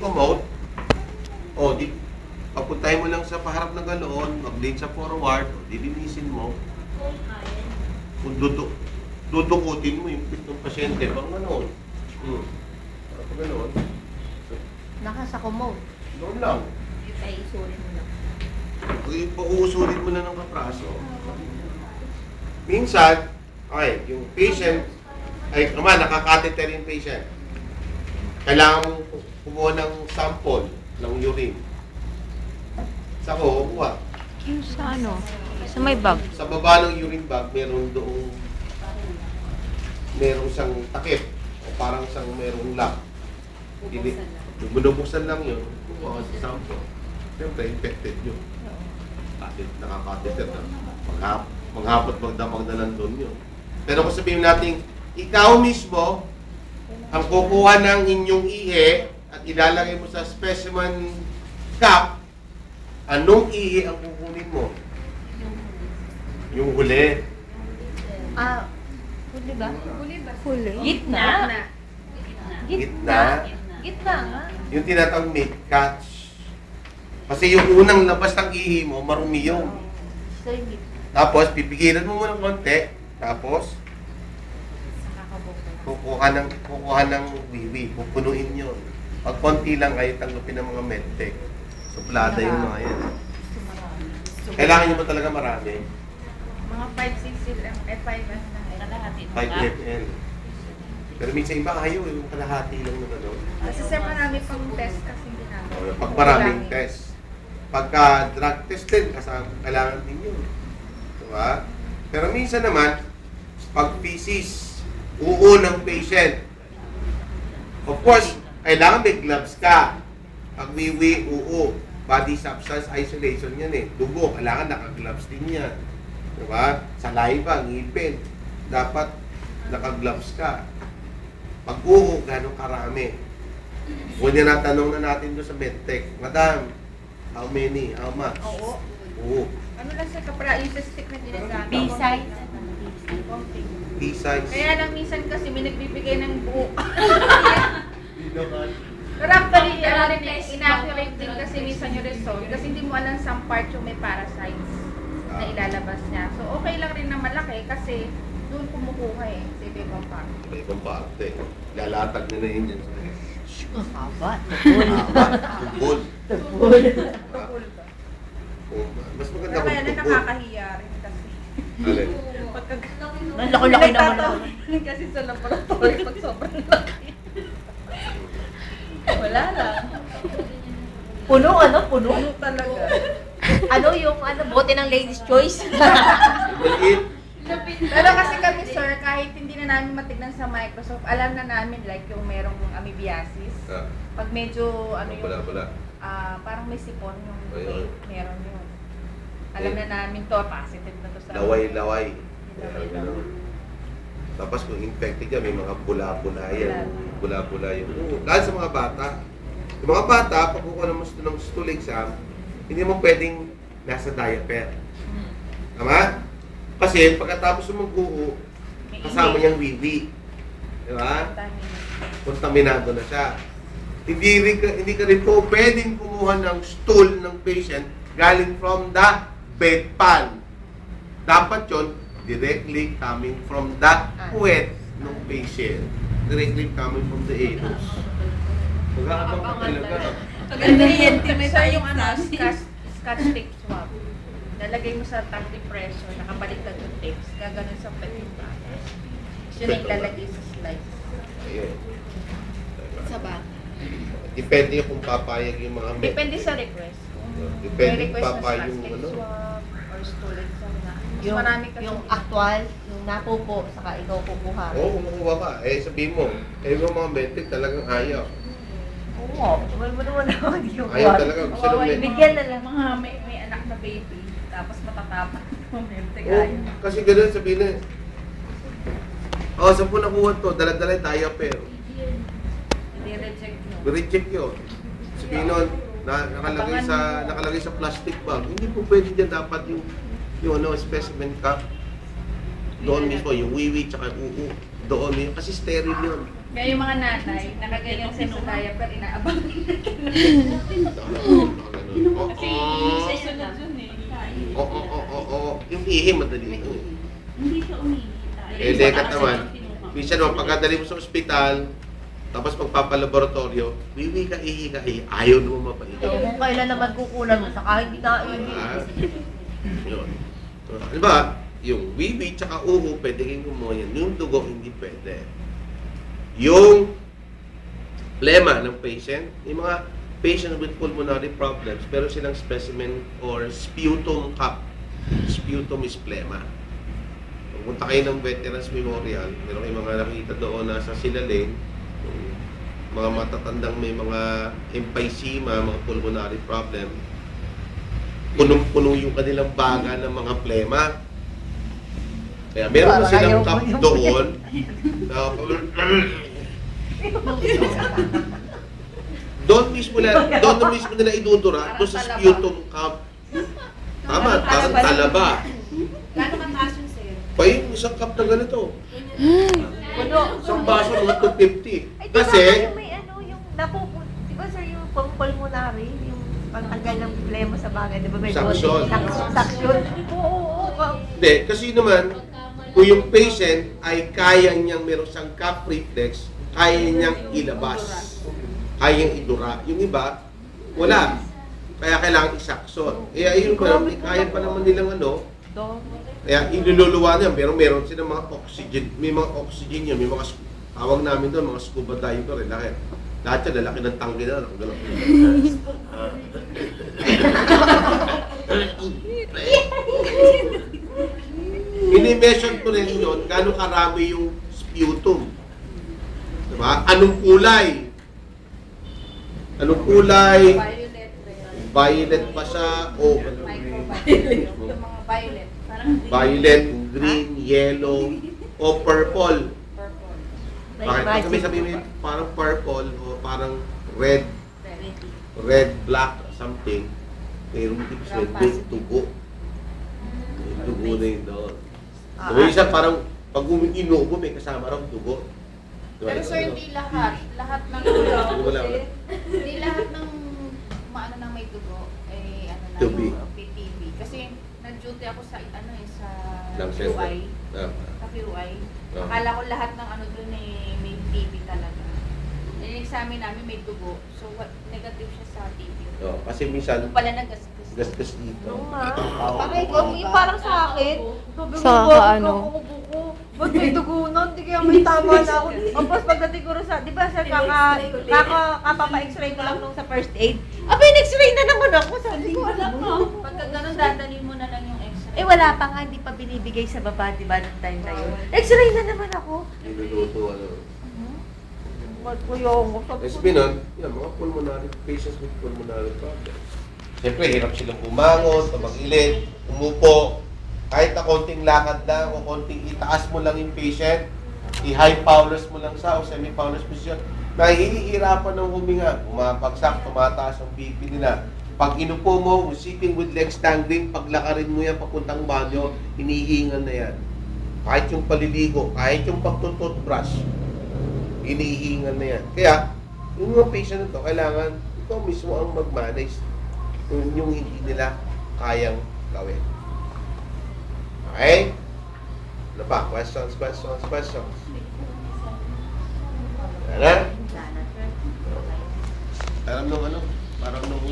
commode, o, di, papuntahin mo lang sa paharap ng galoon, mag-lean sa forward, o, dilinisin mo. Kung dudukutin mo yung pit ng pasyente, pang ganoon. Para pa ganoon. Nakasa commode. Doon lang. Ay, isulit mo lang. Pauusulit mo na ng kapraso. Minsan, okay, yung patient, ay, nakakateter yung patient. Kailangan mong kumuha ng sample ng urine. Sa ko, kuha. Yung sa ano? Sa may bag. Sa baba ng urine bag, meron siyang takip. O parang siyang merong lock. Binubuksan lang yun. Kuha ka sa sample. Siyempre, infected yun. Nakakateter na. Maghapot magdamag na lang doon yun. Pero kung sabihin natin, ikaw mismo ang kukuha ng inyong ihi at ilalagay mo sa specimen cup, anong ihi ang kukunin mo? Yung huli. Huli ba? Huli ba? Huli. Gitna. Gitna. Gitna nga. Yung tinatawag mid-catch. Kasi yung unang labas ng ihi mo, marumi yun. So, yung gitna. Tapos, pipigilan mo muna ng konti. Tapos, kukuha ng wiwi. Pupunuin yun. Pag konti lang, ay tanggapin ng mga medtech. Suplada yung mga yan. Kailangan nyo ba talaga marami? Mga 5, 6, 5 na kalahati. 5 ml. Pero minsan iba ayaw yung kalahati lang na gano'n. Kasi sir, marami pang test kasi ginagawa. Pag maraming test. Pagka drug test din, kailangan din yun. Diba? Pero minsan naman, pag feces, uho ng patient. Of course, kailangan may gloves ka. Pag wiwi, uho, body substance isolation yan eh. Dugo, kailangan naka-gloves din yan. Diba? Saliva, ngipin. Dapat naka-gloves ka. Pag uho, gano'ng karami? Kung natanong na natin doon sa medtech, Madam, how many? How much? Oo. Oo. Ano lang sa kapra, yung sa stick na ginagamit. B-size. B-size. Kaya lang minsan kasi may nagbibigay ng buo. Pero actually, inaccurate din kasi minsan yung result. Kasi hindi mo alam saan part yung may parasites na ilalabas niya. So okay lang rin na malaki kasi doon kumukuha eh. Sa ibang part. Sa ibang parte. Lalatag na yun dyan. Haba. Tubol. Tubol. Tukul ba? Mas maganda Pero kung kaya na tubol. nakakahiya rin kasi. Alin? Laki-laki naman ako. Kasi sa laboratory pag sobrang laki. Wala lang. Puno, ano? Puno? Ano talaga? Ano yung bote ng Ladies' Choice? Maliit. Pero kasi kami sir, kahit hindi na namin matignan sa Microsoft, alam na namin like yung merong amoebiasis. Pag medyo ano yung parang may sipon yung Ayun. meron yun. Alam na namin to, positive na to sa Laway-laway. Tapos kung infected ka, may mga bula-bula yan. Bula-bula yun. Lalo sa mga bata. Yung mga bata, pag kukuha naman ng stool exam, hindi mo pwedeng nasa diaper. Tama? Kasi pagkatapos mo mag-uho, kasama niyang wiwi. Diba? Kontaminado na siya. Hindi ka rin po pwedeng kumuha ng stool ng patient galing from the bedpan. Dapat yun, directly coming from the puwet ng patient. Directly coming from the anus. Mag-aabang ka talaga. Sir, yung scotch tape swab. Nalagay mo sa tongue pressure, nakabaliktad yung tapes, gaganon sa petit process. Yun ang ilalagay sa slides. Ayun. Sa bata. Depende kung papayag yung mga Depende sa request. Depende May kung request na papayag scotch yung tape ano. swab or stool exam na. Mas Yung, marami kasi. yung actual, yung napupo, saka ikaw kukuha. Oo, kumukuha ka. Sabihin mo, yung mga medtech talagang ayaw. Oo, tumal mo naman ako, hindi ko Ayaw kuha. talaga. Gusto ng medtech. Bigyan na lang. Mga may anak na baby, tapos matatapan yung mentek Oo, ayaw. kasi gano'n sabihin na. Saan po nakuha to? Dala-dala yung diaper. Hindi reject nyo. Reject yun. Sabihin nun, nakalagay sa plastic bag. Hindi po pwede dyan dapat yung specimen cup. Doon mismo, yung wiwi tsaka uhu. Doon yun. Kasi sterile yun. Kaya yung mga nanay, nakaganyan sila sa diaper, inaabang Kasi susunod yun eh. Oo. Yung ihi, madali ito eh. Hindi siya umihi. Eh, dekat naman. Minsan naman, pagkadali mo sa ospital, tapos magpapalaboratorio, ihi ka, ayaw naman mapaihi. Kung kailan naman kukunan mo, saka hindi na Yun. So, ano ba? Yung wiwi tsaka uho, pwede kayong kumuha yan. Yung dugo, hindi pwede. Yung plema ng patient, yung mga patient with pulmonary problems, pero silang specimen or sputum cup. Sputum is plema. Pumunta kayo ng Veterans Memorial, meron kayong mga nakita doon na sa Silaling, mga matatandang may mga emphysema, mga pulmonary problem, punong-puno yung kanilang baga ng mga plema. Kaya meron na silang cup doon. Doon mismo nila idudura, doon sa sputum cup. Tama, parang talaba. Gano'ng kataas yun, sir? Pa yung isang cup na ganito. Puno. Isang baso mga 250. Ay, Kasi, may ano, yung napupun... Di ba sir, yung pulmonary, yung pangtanggal ng problema sa bagay, di ba may Suction. Suction. Oo. hindi, kasi naman, kung yung patient ay kaya niyang meron siyang cup reflex, kaya niyang ilabas. Kaya niyang idura. Yung iba, wala. Kaya kailangan isakson. Kaya yun pa, kaya pa naman nilang ano, kaya ilululuwa niya, meron silang mga oxygen, may mga oxygen yun, may mga, tawag namin doon, mga scuba diver, lahat yan, lalaki ng tangke na, gano'n. Ini-measure ko rin yun, gano'ng karami yung sputum. Diba? Anong kulay? Anong kulay? Violet. Violet pa siya o Microviolet. Yung mga violet. Parang violet, green, yellow, o purple. purple. Bakit? Pag kami sabihin parang purple o parang red, black, something, mayroon hindi pa sila yung dugo. Yung dugo na yun doon. So, yung isa parang, pag inuubo, may kasama raw dugo. Diba? Pero sir, hindi lahat. Lahat ng Wala. hindi lahat ng maano nang may dugo ay ano na TB. yung PTB. Kasi nag-duty ako sa ano eh sa Lang QI. Ah. Sa QI. Ah. Akala ko lahat ng ano doon eh may TB talaga. In-examine namin may dugo. So negative siya sa TB. Oh, kasi minsan, Doon pala nagastos. gasgas dito. Oo nga. Yung parang sa akin. Sabi ko, Sa bakit ano? ako buko? Ba't may dugo nun? Hindi kaya may tama na ako. Tapos pagdating ko rin sa, di ba sir, kapapa-x-ray ko lang nung sa first aid. Abay, x-ray na naman ako. Sabi ko, alam mo. Pagka ganun dadalhin mo na lang yung x-ray. Eh wala pa nga, hindi pa binibigay sa baba, di ba, nung time na yun. X-ray na naman ako. Niluluto, ano. Ba't ko yung... Sabi nun, yan, mga pulmonary, patients with pulmonary problems. Siyempre, hirap silang bumangon, tumagilid, umupo. Kahit na konting lakad lang o konting itaas mo lang yung patient, i-high powers mo lang sa o semi-powers position, nahihirapan ng huminga. Bumabagsak, tumataas ang BP nila. Pag inupo mo, sitting with legs dangling, paglakarin mo yan papuntang banyo, hinihingan na yan. Kahit yung paliligo, kahit yung pagtututbrush, hinihingan na yan. Kaya, yung mga patient na to, kailangan ikaw mismo ang mag-manage yung hindi nila kayang gawin. Okay? Ano pa? Questions? Ano? Alam nung ano? Parang nung